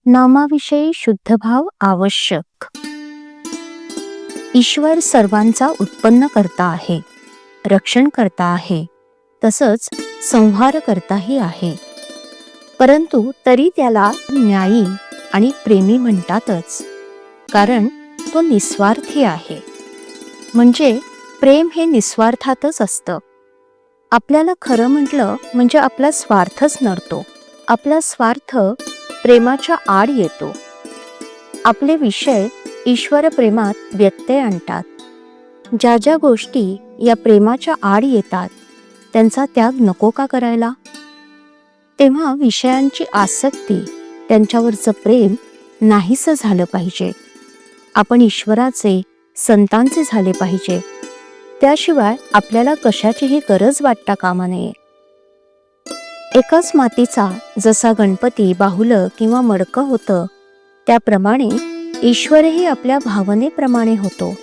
नामाविषयी शुद्ध भाव आवश्यक. ईश्वर सर्वांचा उत्पन्न करता आहे, रक्षण करता आहे, तसंच संहार करताही आहे. परंतु तरी त्याला न्यायी आणि प्रेमी म्हणतातच, कारण तो निस्वार्थी आहे. म्हणजे प्रेम हे निस्वार्थातच असतं. आपल्याला खरं म्हटलं म्हणजे आपला स्वार्थच नडतो. आपला स्वार्थ प्रेमाच्या आड येतो. आपले विषय ईश्वर प्रेमात व्यत्यय आणतात. ज्या ज्या गोष्टी या प्रेमाच्या आड येतात त्यांचा त्याग नको का करायला? तेव्हा विषयांची आसक्ती, त्यांच्यावरचं प्रेम नाहीसं झालं पाहिजे. आपण ईश्वराचे, संतांचे झाले पाहिजे. त्याशिवाय आपल्याला कशाचीही गरज वाटता कामा नये. एकाच मातीचा जसा गणपती बाहुलं किंवा मडकं होतं, त्याप्रमाणे ईश्वरही आपल्या भावनेप्रमाणे होतो.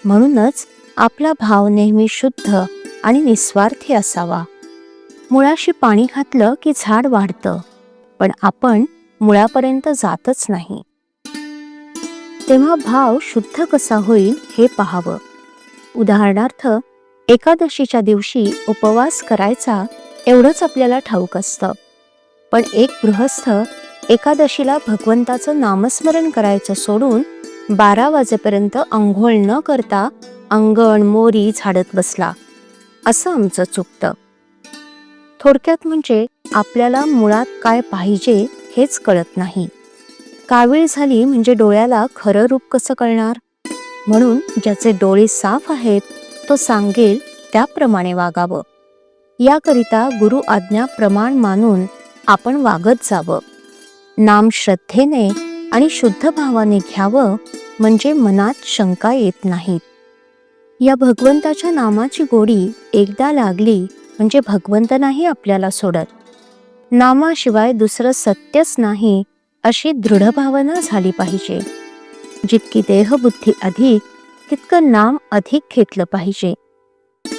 म्हणूनच आपला भाव नेहमी शुद्ध आणि निस्वार्थी असावा. मुळाशी पाणी घातलं की झाड वाढतं, पण आपण मुळापर्यंत जातच नाही. तेव्हा भाव शुद्ध कसा होईल हे पाहावं. उदाहरणार्थ, एकादशीच्या दिवशी उपवास करायचा एवढंच आपल्याला ठाऊक असतं. पण एक गृहस्थ एकादशीला भगवंताचं नामस्मरण करायचं सोडून 12 वाजेपर्यंत अंघोळ न करता अंगण मोरी झाडत बसला, असं आमचं चुकतं. थोडक्यात म्हणजे आपल्याला मुळात काय पाहिजे हेच कळत नाही. कावीळ झाली म्हणजे डोळ्याला खरं रूप कसं कळणार? म्हणून ज्याचे डोळे साफ आहेत तो सांगेल त्याप्रमाणे वागावं. याकरिता गुरु आज्ञा प्रमाण मानून आपण वागत जावं. नाम श्रद्धेने आणि शुद्ध भावाने घ्यावं, म्हणजे मनात शंका येत नाहीत. या भगवंताच्या नामाची गोडी एकदा लागली म्हणजे भगवंत नाही आपल्याला सोडत. नामाशिवाय दुसरं सत्यच नाही अशी दृढ भावना झाली पाहिजे. जितकी देहबुद्धी अधिक, तितकं नाम अधिक घेतलं पाहिजे.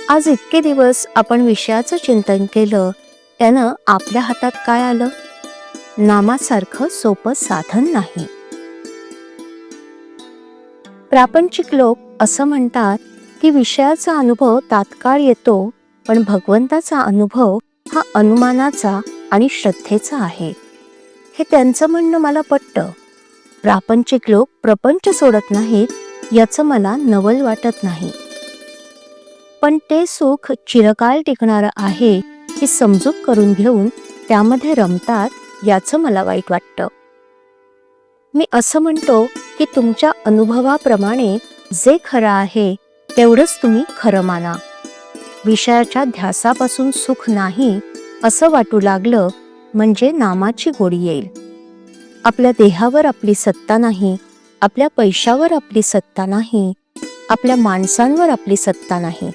आज इतके दिवस आपण विषयाचं चिंतन केलं, त्यानं आपल्या हातात काय आलं? नामासारखं सोपं साधन नाही. प्रापंचिक लोक असं म्हणतात की विषयाचा अनुभव तात्काळ येतो, पण भगवंताचा अनुभव हा अनुमानाचा आणि श्रद्धेचा आहे. हे त्यांचं म्हणणं मला पटतं. प्रापंचिक लोक प्रपंच सोडत नाहीत याचं मला नवल वाटत नाही. पण ते सुख चिरकाल टिकणारं आहे हे समजूत करून घेऊन त्यामध्ये रमतात याचं मला वाईट वाटतं. मी असं म्हणतो की तुमच्या अनुभवाप्रमाणे जे खरं आहे तेवढंच तुम्ही खरं माना. विषयाच्या ध्यासापासून सुख नाही असं वाटू लागलं म्हणजे नामाची गोडी येईल. आपल्या देहावर आपली सत्ता नाही, आपल्या पैशावर आपली सत्ता नाही, आपल्या माणसांवर आपली सत्ता नाही.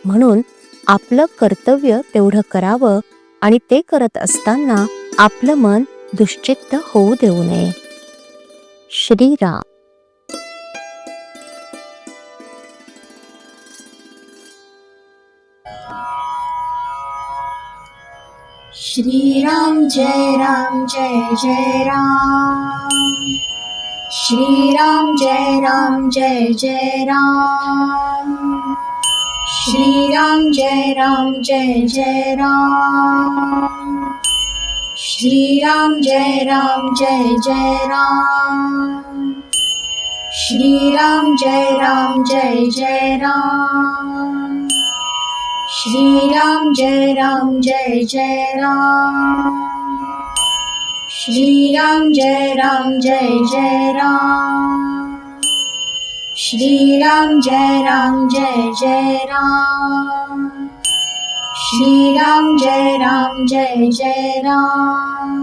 म्हणून आपलं कर्तव्य तेवढं करावं आणि ते करत असताना आपलं मन दुश्चित्त होऊ देऊ नये. श्रीराम. श्रीराम जय राम जय जय राम. श्रीराम जय राम जय जय राम. श्रीराम जय राम जय जय राम. श्रीराम जय राम जय जय राम. श्रीराम जय राम जय जय राम. श्रीराम जय राम जय जय राम. श्रीराम जय राम जय जय राम. श्रीराम जय राम जय जय राम. श्रीराम जय राम जय जय राम.